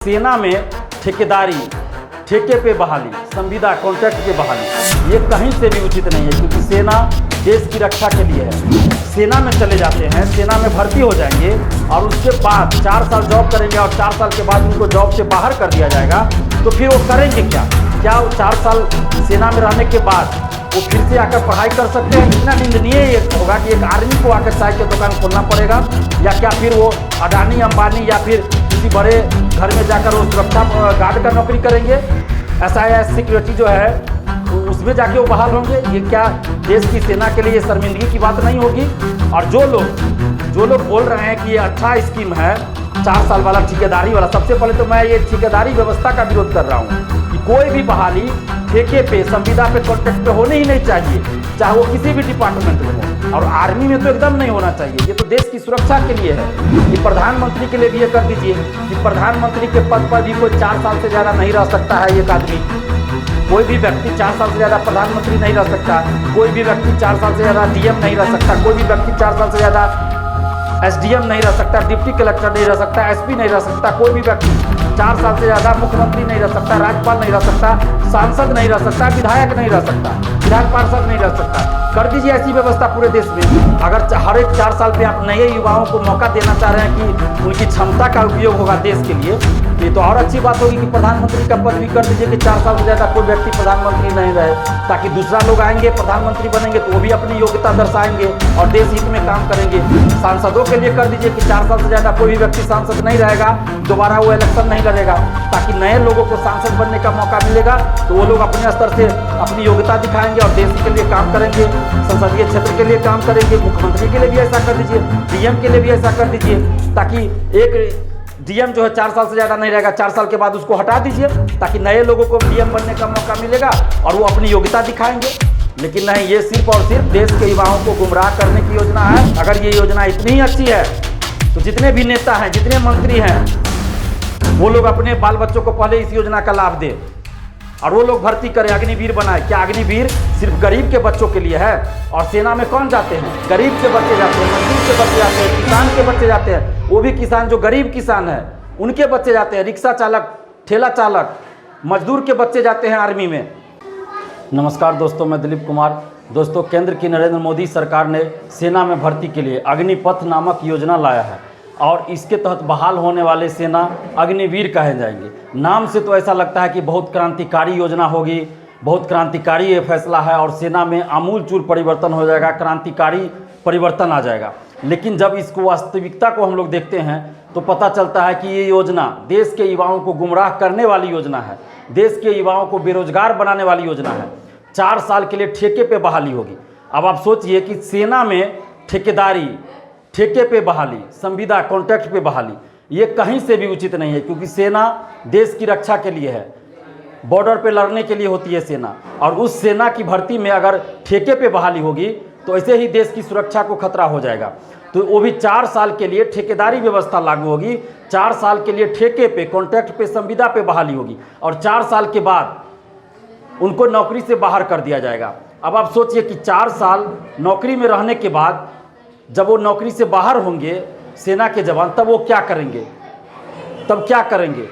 सेना में ठेकेदारी, ठेके पे बहाली, संविदा कॉन्ट्रैक्ट पे बहाली, ये कहीं से भी उचित नहीं है, क्योंकि सेना देश की रक्षा के लिए है। सेना में चले जाते हैं, सेना में भर्ती हो जाएंगे और उसके बाद 4 साल जॉब करेंगे और 4 साल के बाद उनको जॉब से बाहर कर दिया जाएगा। तो फिर वो करेंगे क्या वो 4 साल सेना में रहने के बाद वो फिर से आकर पढ़ाई कर सकते हैं? इतना निंदनीय ये होगा कि एक आर्मी को आकर चाय की दुकान खोलना पड़ेगा, या क्या फिर वो अडानी अंबानी या फिर किसी बड़े घर में जाकर वो सुरक्षा गार्ड का नौकरी करेंगे? SIS सिक्योरिटी जो है उसमें जाके वो बहाल होंगे? ये क्या देश की सेना के लिए ये शर्मिंदगी की बात नहीं होगी? और जो लोग बोल रहे हैं कि ये अच्छा स्कीम है 4 साल वाला ठेकेदारी वाला, सबसे पहले तो मैं ये ठेकेदारी व्यवस्था का विरोध कर रहा हूँ कि कोई भी बहाली ठेके पे, संविदा पे, कॉन्ट्रैक्ट पे होने ही नहीं चाहिए, चाहे वो किसी भी डिपार्टमेंट में हो। और आर्मी में तो एकदम नहीं होना चाहिए। ये तो देश की सुरक्षा के लिए है। ये प्रधानमंत्री के लिए भी ये कर दीजिए कि प्रधानमंत्री के पद पर भी कोई 4 साल से ज़्यादा नहीं रह सकता है एक आदमी। कोई भी व्यक्ति 4 साल से ज़्यादा प्रधानमंत्री नहीं रह सकता, कोई भी व्यक्ति 4 साल से ज़्यादा DM नहीं रह सकता, कोई भी व्यक्ति 4 साल से ज़्यादा SDM नहीं रह सकता, डिप्टी कलेक्टर नहीं रह सकता, SP नहीं रह सकता, कोई भी व्यक्ति 4 साल से ज़्यादा मुख्यमंत्री नहीं रह सकता, राज्यपाल नहीं रह सकता, सांसद नहीं रह सकता, विधायक नहीं रह सकता, विधान पार्षद नहीं रह सकता। कर दीजिए ऐसी व्यवस्था पूरे देश में। अगर हर एक 4 साल पे आप नए युवाओं को मौका देना चाह रहे हैं कि उनकी क्षमता का उपयोग होगा देश के लिए, ये तो और अच्छी बात होगी कि प्रधानमंत्री का पद भी कर दीजिए कि 4 साल से ज़्यादा कोई व्यक्ति प्रधानमंत्री नहीं रहे, ताकि दूसरा लोग आएंगे प्रधानमंत्री बनेंगे तो वो भी अपनी योग्यता दर्शाएंगे और देश हित में काम करेंगे। सांसदों के लिए कर दीजिए कि 4 साल से ज़्यादा कोई भी व्यक्ति सांसद नहीं रहेगा, दोबारा वो इलेक्शन नहीं लड़ेगा, ताकि नए लोगों को सांसद बनने का मौका मिलेगा तो वो लोग अपने स्तर से अपनी योग्यता दिखाएंगे और देश के लिए काम करेंगे, संसदीय क्षेत्र के लिए काम करेंगे। मुख्यमंत्री के लिए भी ऐसा कर दीजिए, DM के लिए भी ऐसा कर दीजिए, ताकि एक DM जो है 4 साल से ज़्यादा नहीं रहेगा, 4 साल के बाद उसको हटा दीजिए, ताकि नए लोगों को DM बनने का मौका मिलेगा और वो अपनी योग्यता दिखाएंगे। लेकिन नहीं, ये सिर्फ और सिर्फ देश के युवाओं को गुमराह करने की योजना है। अगर ये योजना इतनी ही अच्छी है तो जितने भी नेता हैं, जितने मंत्री हैं, वो लोग अपने बाल बच्चों को पहले इस योजना का लाभ दें और वो लोग भर्ती करें, अग्निवीर बनाए। क्या अग्निवीर सिर्फ गरीब के बच्चों के लिए है? और सेना में कौन जाते हैं? गरीब के बच्चे जाते हैं, मजदूर के बच्चे जाते हैं, किसान के बच्चे जाते हैं, वो भी किसान जो गरीब किसान है उनके बच्चे जाते हैं, रिक्शा चालक, ठेला चालक, मजदूर के बच्चे जाते हैं आर्मी में। नमस्कार दोस्तों, मैं दिलीप कुमार। दोस्तों, केंद्र की नरेंद्र मोदी सरकार ने सेना में भर्ती के लिए अग्निपथ नामक योजना लाया है और इसके तहत बहाल होने वाले सेना अग्निवीर कहे जाएंगे। नाम से तो ऐसा लगता है कि बहुत क्रांतिकारी योजना होगी, बहुत क्रांतिकारी ये फैसला है और सेना में आमूलचूल परिवर्तन हो जाएगा, क्रांतिकारी परिवर्तन आ जाएगा। लेकिन जब इसको वास्तविकता को हम लोग देखते हैं तो पता चलता है कि ये योजना देश के युवाओं को गुमराह करने वाली योजना है, देश के युवाओं को बेरोजगार बनाने वाली योजना है। 4 साल के लिए ठेके पे बहाली होगी। अब आप सोचिए कि सेना में ठेकेदारी, ठेके पे बहाली, संविदा कॉन्ट्रैक्ट पे बहाली, ये कहीं से भी उचित नहीं है, क्योंकि सेना देश की रक्षा के लिए है, बॉर्डर पे लड़ने के लिए होती है सेना। और उस सेना की भर्ती में अगर ठेके पे बहाली होगी तो ऐसे ही देश की सुरक्षा को खतरा हो जाएगा। तो वो भी 4 साल के लिए ठेकेदारी व्यवस्था लागू होगी, 4 साल के लिए ठेके पे, कॉन्ट्रैक्ट पे, संविदा पे बहाली होगी और 4 साल के बाद उनको नौकरी से बाहर कर दिया जाएगा। अब आप सोचिए कि 4 साल नौकरी में रहने के बाद जब वो नौकरी से बाहर होंगे सेना के जवान, तब वो क्या करेंगे? तब क्या करेंगे?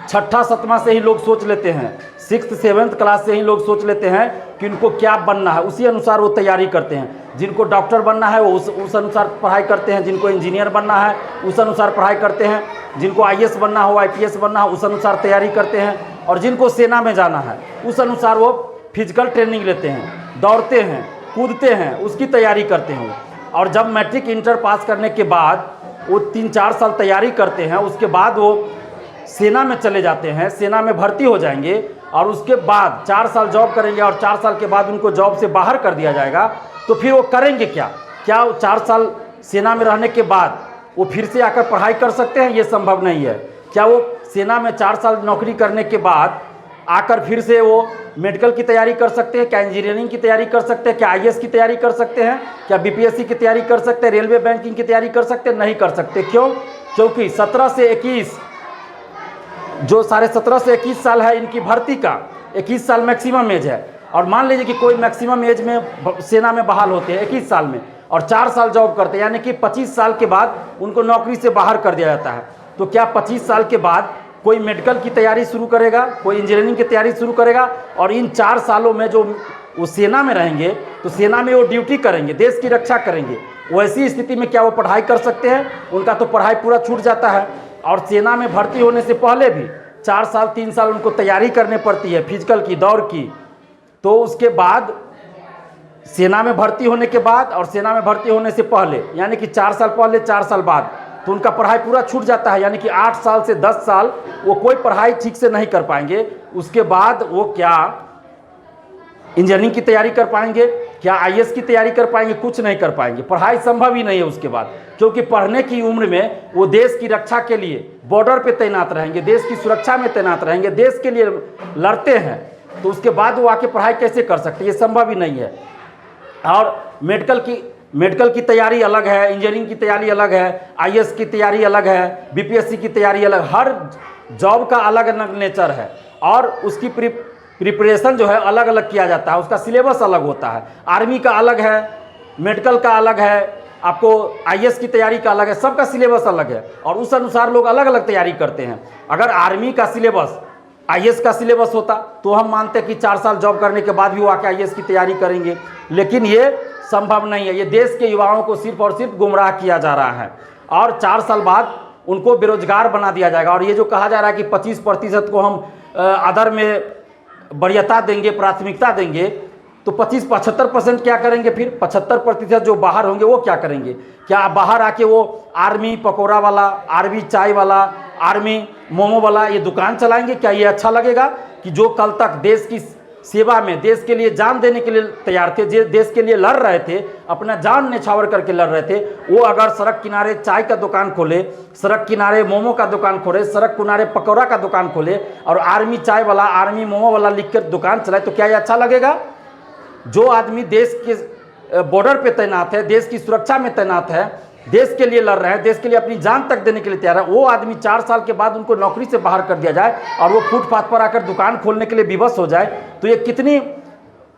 6ठा 7वां से ही लोग सोच लेते हैं, 6th 7th क्लास से ही लोग सोच लेते हैं कि उनको क्या बनना है, उसी अनुसार वो तैयारी करते हैं। जिनको डॉक्टर बनना है वो उस अनुसार पढ़ाई करते हैं, जिनको इंजीनियर बनना है उस अनुसार पढ़ाई करते हैं, जिनको IAS बनना हो, IPS बनना हो उस अनुसार तैयारी करते हैं, और जिनको सेना में जाना है उस अनुसार वो फिजिकल ट्रेनिंग लेते हैं, दौड़ते हैं, कूदते हैं, उसकी तैयारी करते हैं। और जब मैट्रिक इंटर पास करने के बाद वो 3-4 साल तैयारी करते हैं, उसके बाद वो सेना में चले जाते हैं, सेना में भर्ती हो जाएंगे और उसके बाद 4 साल जॉब करेंगे और 4 साल के बाद उनको जॉब से बाहर कर दिया जाएगा। तो फिर वो करेंगे क्या वो 4 साल सेना में रहने के बाद वो फिर से आकर पढ़ाई कर सकते हैं? ये संभव नहीं है। क्या वो सेना में 4 साल नौकरी करने के बाद आकर फिर से वो मेडिकल की तैयारी कर सकते हैं? क्या इंजीनियरिंग की तैयारी कर सकते हैं? क्या IAS की तैयारी कर सकते हैं? क्या BPSC की तैयारी कर सकते हैं? रेलवे बैंकिंग की तैयारी कर सकते हैं? नहीं कर सकते। क्यों? क्योंकि 17 से 21 जो 17.5 से 21 साल है इनकी भर्ती का, 21 साल मैक्सिमम एज है। और मान लीजिए कि कोई मैक्सिमम एज में सेना में बहाल होते हैं 21 साल में और 4 साल जॉब करते हैं, यानी कि 25 साल के बाद उनको नौकरी से बाहर कर दिया जाता है। तो क्या 25 साल के बाद कोई मेडिकल की तैयारी शुरू करेगा, कोई इंजीनियरिंग की तैयारी शुरू करेगा, और इन 4 सालों में जो वो सेना में रहेंगे तो सेना में वो ड्यूटी करेंगे, देश की रक्षा करेंगे। वैसी स्थिति में क्या वो पढ़ाई कर सकते हैं? उनका तो पढ़ाई पूरा छूट जाता है। और सेना में भर्ती होने से पहले भी 4 साल 3 साल उनको तैयारी करनी पड़ती है फिजिकल की, दौड़ की। तो उसके बाद सेना में भर्ती होने के बाद और सेना में भर्ती होने से पहले, यानी कि 4 साल पहले 4 साल बाद, तो उनका पढ़ाई पूरा छूट जाता है। यानी कि 8 साल से 10 साल वो कोई पढ़ाई ठीक से नहीं कर पाएंगे। उसके बाद वो क्या इंजीनियरिंग की तैयारी कर पाएंगे, क्या आईएएस की तैयारी कर पाएंगे? कुछ नहीं कर पाएंगे। पढ़ाई संभव ही नहीं है उसके बाद, क्योंकि पढ़ने की उम्र में वो देश की रक्षा के लिए बॉर्डर पे तैनात रहेंगे, देश की सुरक्षा में तैनात रहेंगे, देश के लिए लड़ते हैं। तो उसके बाद वो आके पढ़ाई कैसे कर सकते हैं? ये संभव ही नहीं है। और मेडिकल की तैयारी अलग है, इंजीनियरिंग की तैयारी अलग है, आईएएस की तैयारी अलग है, बीपीएससी की तैयारी अलग, हर जॉब का अलग अलग नेचर है और उसकी प्रिपरेशन जो है अलग अलग किया जाता है, उसका सिलेबस अलग होता है। आर्मी का अलग है, मेडिकल का अलग है, आपको आईएएस की तैयारी का अलग है, सबका सिलेबस अलग है और उस अनुसार लोग अलग अलग तैयारी करते हैं। अगर आर्मी का सिलेबस आईएएस का सिलेबस होता तो हम मानते हैं कि 4 साल जॉब करने के बाद भी वो आके आईएएस की तैयारी करेंगे, लेकिन ये संभव नहीं है। ये देश के युवाओं को सिर्फ और सिर्फ गुमराह किया जा रहा है और 4 साल बाद उनको बेरोजगार बना दिया जाएगा। और ये जो कहा जा रहा है कि 25% को हम अदर में वरीयता देंगे, प्राथमिकता देंगे, तो 75% क्या करेंगे? फिर 75% जो बाहर होंगे वो क्या करेंगे? क्या बाहर आके वो आर्मी पकौड़ा वाला, आर्मी चाय वाला, आर्मी मोमो वाला ये दुकान चलाएंगे? क्या ये अच्छा लगेगा कि जो कल तक देश की सेवा में, देश के लिए जान देने के लिए तैयार थे, जो देश के लिए लड़ रहे थे, अपना जान न्यौछावर करके लड़ रहे थे, वो अगर सड़क किनारे चाय का दुकान खोले, सड़क किनारे मोमो का दुकान खोले, सड़क किनारे पकौड़ा का दुकान खोले और आर्मी चाय वाला, आर्मी मोमो वाला लिख कर दुकान चलाए, तो क्या ये अच्छा लगेगा? जो आदमी देश के बॉर्डर पे तैनात है, देश की सुरक्षा में तैनात है, देश के लिए लड़ रहे हैं, देश के लिए अपनी जान तक देने के लिए तैयार है, वो आदमी 4 साल के बाद उनको नौकरी से बाहर कर दिया जाए और वो फुटपाथ पर आकर दुकान खोलने के लिए विवश हो जाए, तो ये कितनी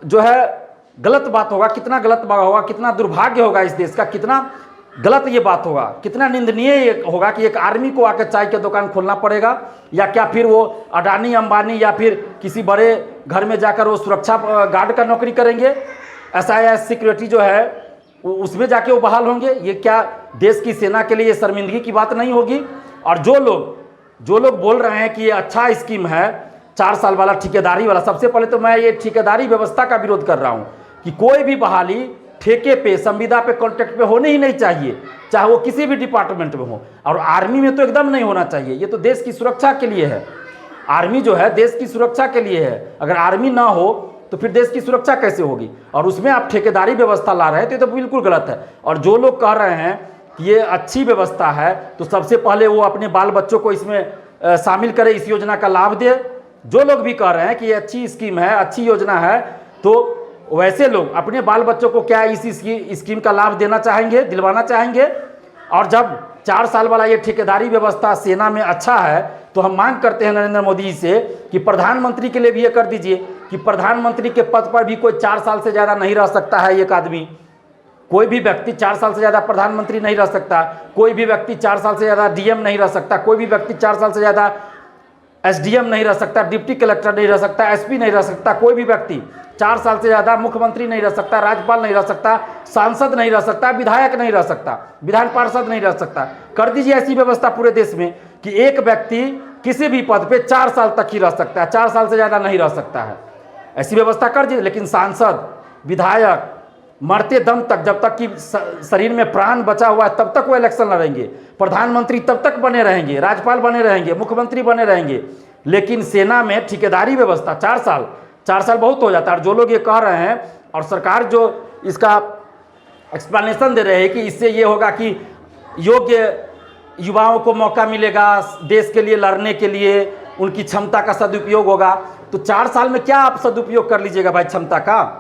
जो है गलत बात होगा, कितना गलत बात होगा, कितना दुर्भाग्य होगा इस देश का, कितना गलत ये बात होगा, कितना निंदनीय होगा कि एक आर्मी को आकर चाय की दुकान खोलना पड़ेगा। या क्या फिर वो अडानी अंबानी या फिर किसी बड़े घर में जाकर वो सुरक्षा गार्ड का नौकरी करेंगे, SIS सिक्योरिटी जो है उसमें जाके वो बहाल होंगे? ये क्या देश की सेना के लिए ये शर्मिंदगी की बात नहीं होगी? और जो लोग बोल रहे हैं कि ये अच्छा स्कीम है 4 साल वाला ठेकेदारी वाला, सबसे पहले तो मैं ये ठेकेदारी व्यवस्था का विरोध कर रहा हूँ कि कोई भी बहाली ठेके पे, संविदा पे, कॉन्ट्रैक्ट पे होनी ही नहीं चाहिए, चाहे वो किसी भी डिपार्टमेंट में हो। और आर्मी में तो एकदम नहीं होना चाहिए। ये तो देश की सुरक्षा के लिए है, आर्मी जो है देश की सुरक्षा के लिए है। अगर आर्मी ना हो तो फिर देश की सुरक्षा कैसे होगी? और उसमें आप ठेकेदारी व्यवस्था ला रहे हैं तो ये तो बिल्कुल गलत है। और जो लोग कह रहे हैं कि ये अच्छी व्यवस्था है, तो सबसे पहले वो अपने बाल बच्चों को इसमें शामिल करें, इस योजना का लाभ दे। जो लोग भी कह रहे हैं कि ये अच्छी स्कीम है, अच्छी योजना है, तो वैसे लोग अपने बाल बच्चों को क्या इस स्कीम का लाभ देना चाहेंगे, दिलवाना चाहेंगे? और जब 4 साल वाला ये ठेकेदारी व्यवस्था सेना में अच्छा है, तो हम मांग करते हैं नरेंद्र मोदी जी से कि प्रधानमंत्री के लिए भी ये कर दीजिए कि प्रधानमंत्री के पद पर भी कोई 4 साल से ज़्यादा नहीं रह सकता है। एक आदमी, कोई भी व्यक्ति 4 साल से ज़्यादा प्रधानमंत्री नहीं रह सकता, कोई भी व्यक्ति 4 साल से ज़्यादा डीएम नहीं रह सकता, कोई भी व्यक्ति 4 साल से ज़्यादा एसडीएम नहीं रह सकता, डिप्टी कलेक्टर नहीं रह सकता, एसपी नहीं रह सकता, कोई भी व्यक्ति 4 साल से ज़्यादा मुख्यमंत्री नहीं रह सकता, राज्यपाल नहीं रह सकता, सांसद नहीं रह सकता, विधायक नहीं रह सकता, विधान पार्षद नहीं रह सकता। कर दीजिए ऐसी व्यवस्था पूरे देश में कि एक व्यक्ति किसी भी पद पे 4 साल तक ही रह सकता है, 4 साल से ज़्यादा नहीं रह सकता है। ऐसी व्यवस्था कर दीजिए। लेकिन सांसद, विधायक मरते दम तक, जब तक कि शरीर में प्राण बचा हुआ है, तब तक वो इलेक्शन लड़ेंगे। प्रधानमंत्री तब तक बने रहेंगे, राज्यपाल बने रहेंगे, मुख्यमंत्री बने रहेंगे। लेकिन सेना में ठेकेदारी व्यवस्था 4 साल बहुत हो जाता है। और जो लोग ये कह रहे हैं और सरकार जो इसका एक्सप्लेनेशन दे रहे हैं कि इससे ये होगा कि योग्य युवाओं को मौका मिलेगा देश के लिए लड़ने के लिए, उनकी क्षमता का सदुपयोग होगा, तो 4 साल में क्या आप सदुपयोग कर लीजिएगा भाई क्षमता का?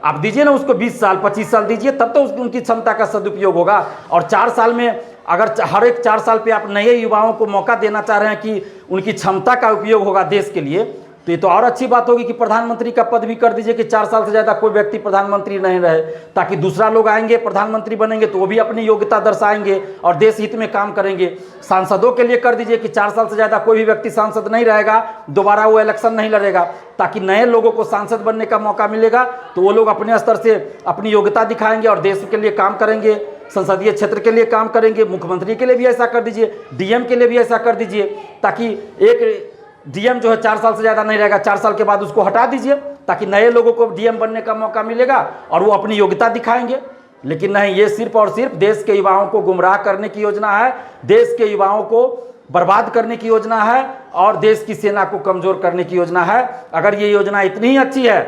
आप दीजिए ना उसको 20 साल 25 साल दीजिए, तब तो उनकी क्षमता का सदुपयोग होगा। और 4 साल में अगर हर एक 4 साल पे आप नए युवाओं को मौका देना चाह रहे हैं कि उनकी क्षमता का उपयोग होगा देश के लिए, तो ये तो और अच्छी बात होगी कि प्रधानमंत्री का पद भी कर दीजिए कि 4 साल से ज़्यादा कोई व्यक्ति प्रधानमंत्री नहीं रहे, ताकि दूसरा लोग आएंगे प्रधानमंत्री बनेंगे तो वो भी अपनी योग्यता दर्शाएंगे और देश हित में काम करेंगे। सांसदों के लिए कर दीजिए कि 4 साल से ज़्यादा कोई भी व्यक्ति सांसद नहीं रहेगा, दोबारा वो इलेक्शन नहीं लड़ेगा, ताकि नए लोगों को सांसद बनने का मौका मिलेगा तो वो लोग अपने स्तर से अपनी योग्यता दिखाएंगे और देश के लिए काम करेंगे, संसदीय क्षेत्र के लिए काम करेंगे। मुख्यमंत्री के लिए भी ऐसा कर दीजिए, डीएम के लिए भी ऐसा कर दीजिए, ताकि एक डीएम जो है 4 साल से ज़्यादा नहीं रहेगा, 4 साल के बाद उसको हटा दीजिए, ताकि नए लोगों को डीएम बनने का मौका मिलेगा और वो अपनी योग्यता दिखाएंगे। लेकिन नहीं, ये सिर्फ और सिर्फ देश के युवाओं को गुमराह करने की योजना है, देश के युवाओं को बर्बाद करने की योजना है और देश की सेना को कमज़ोर करने की योजना है। अगर ये योजना इतनी ही अच्छी है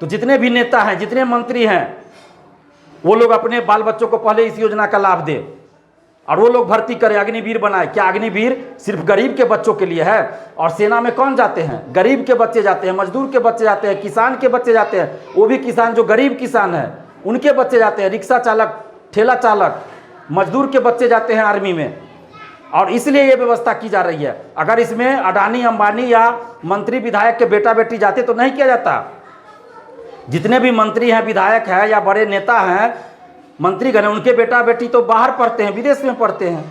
तो जितने भी नेता हैं, जितने मंत्री हैं, वो लोग अपने बाल बच्चों को पहले इस योजना का लाभ दें और वो लोग भर्ती करें, अग्निवीर बनाए। क्या अग्निवीर सिर्फ गरीब के बच्चों के लिए है? और सेना में कौन जाते हैं? गरीब के बच्चे जाते हैं, मजदूर के बच्चे जाते हैं, किसान के बच्चे जाते हैं, वो भी किसान जो गरीब किसान है उनके बच्चे जाते हैं, रिक्शा चालक, ठेला चालक, मजदूर के बच्चे जाते हैं आर्मी में। और इसलिए ये व्यवस्था की जा रही है। अगर इसमें अडानी अंबानी या मंत्री विधायक के बेटा बेटी जाते तो नहीं किया जाता। जितने भी मंत्री हैं, विधायक हैं या बड़े नेता हैं, मंत्रीगण, उनके बेटा बेटी तो बाहर पढ़ते हैं, विदेश में पढ़ते हैं।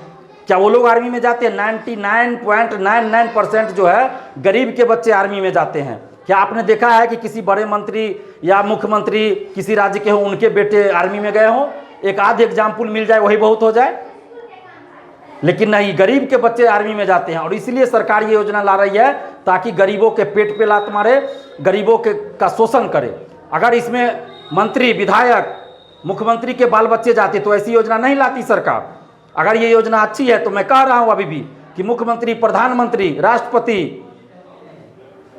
क्या वो लोग आर्मी में जाते हैं? 99.99% जो है गरीब के बच्चे आर्मी में जाते हैं। क्या आपने देखा है कि किसी बड़े मंत्री या मुख्यमंत्री किसी राज्य के हों, उनके बेटे आर्मी में गए हों? एक आध एग्जाम्पल मिल जाए वही बहुत हो जाए। लेकिन नहीं, गरीब के बच्चे आर्मी में जाते हैं और इसलिए सरकार ये योजना ला रही है ताकि गरीबों के पेट पे लात मारे, गरीबों का शोषण करे। अगर इसमें मंत्री, विधायक, मुख्यमंत्री के बाल बच्चे जाते तो ऐसी योजना नहीं लाती सरकार। अगर ये योजना अच्छी है तो मैं कह रहा हूं अभी भी कि मुख्यमंत्री, प्रधानमंत्री, राष्ट्रपति,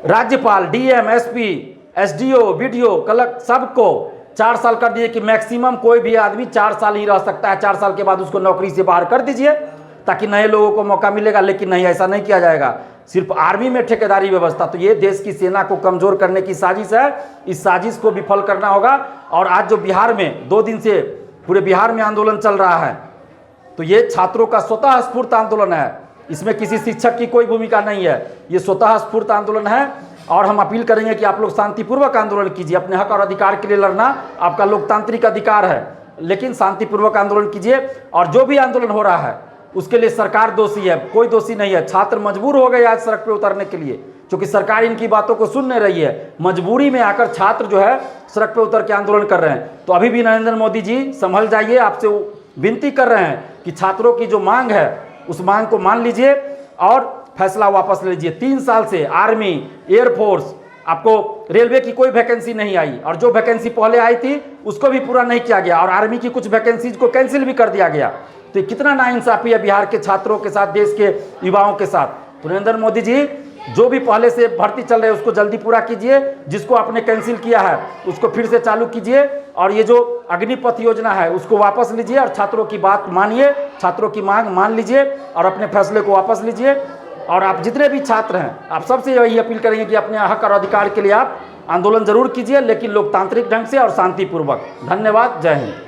राज्यपाल, DM, SP, SDO, BDO, collector, सबको 4 साल कर दीजिए कि मैक्सिमम कोई भी आदमी 4 साल ही रह सकता है। 4 साल के बाद उसको नौकरी से बाहर कर दीजिए ताकि नए लोगों को मौका मिलेगा। लेकिन नहीं, ऐसा नहीं किया जाएगा। सिर्फ आर्मी में ठेकेदारी व्यवस्था, तो ये देश की सेना को कमजोर करने की साजिश है। इस साजिश को विफल करना होगा। और आज जो बिहार में 2 दिन से पूरे बिहार में आंदोलन चल रहा है, तो ये छात्रों का स्वतः स्फूर्त आंदोलन है। इसमें किसी शिक्षक की कोई भूमिका नहीं है, ये स्वतः स्फूर्त आंदोलन है। और हम अपील करेंगे कि आप लोग शांतिपूर्वक आंदोलन कीजिए। अपने हक और अधिकार के लिए लड़ना आपका लोकतांत्रिक अधिकार है, लेकिन शांतिपूर्वक आंदोलन कीजिए। और जो भी आंदोलन हो रहा है उसके लिए सरकार दोषी है, कोई दोषी नहीं है। छात्र मजबूर हो गए आज सड़क पे उतरने के लिए, क्योंकि सरकार इनकी बातों को सुन नहीं रही है। मजबूरी में आकर छात्र जो है सड़क पे उतर के आंदोलन कर रहे हैं। तो अभी भी नरेंद्र मोदी जी संभल जाइए, आपसे विनती कर रहे हैं कि छात्रों की जो मांग है उस मांग को मान लीजिए और फैसला वापस ले लीजिए। 3 साल से आर्मी, एयरफोर्स, आपको रेलवे की कोई वैकेंसी नहीं आई और जो वैकेंसी पहले आई थी उसको भी पूरा नहीं किया गया और आर्मी की कुछ वैकेंसीज को कैंसिल भी कर दिया गया। तो कितना नाइंसाफी है बिहार के छात्रों के साथ, देश के युवाओं के साथ। तो नरेंद्र मोदी जी, जो भी पहले से भर्ती चल रहे हैं उसको जल्दी पूरा कीजिए, जिसको आपने कैंसिल किया है उसको फिर से चालू कीजिए और ये जो अग्निपथ योजना है उसको वापस लीजिए और छात्रों की बात मानिए, छात्रों की मांग मान लीजिए और अपने फैसले को वापस लीजिए। और आप जितने भी छात्र हैं, आप सबसे यही अपील करेंगे कि अपने हक और अधिकार के लिए आप आंदोलन जरूर कीजिए, लेकिन लोकतांत्रिक ढंग से और शांतिपूर्वक। धन्यवाद। जय हिंद।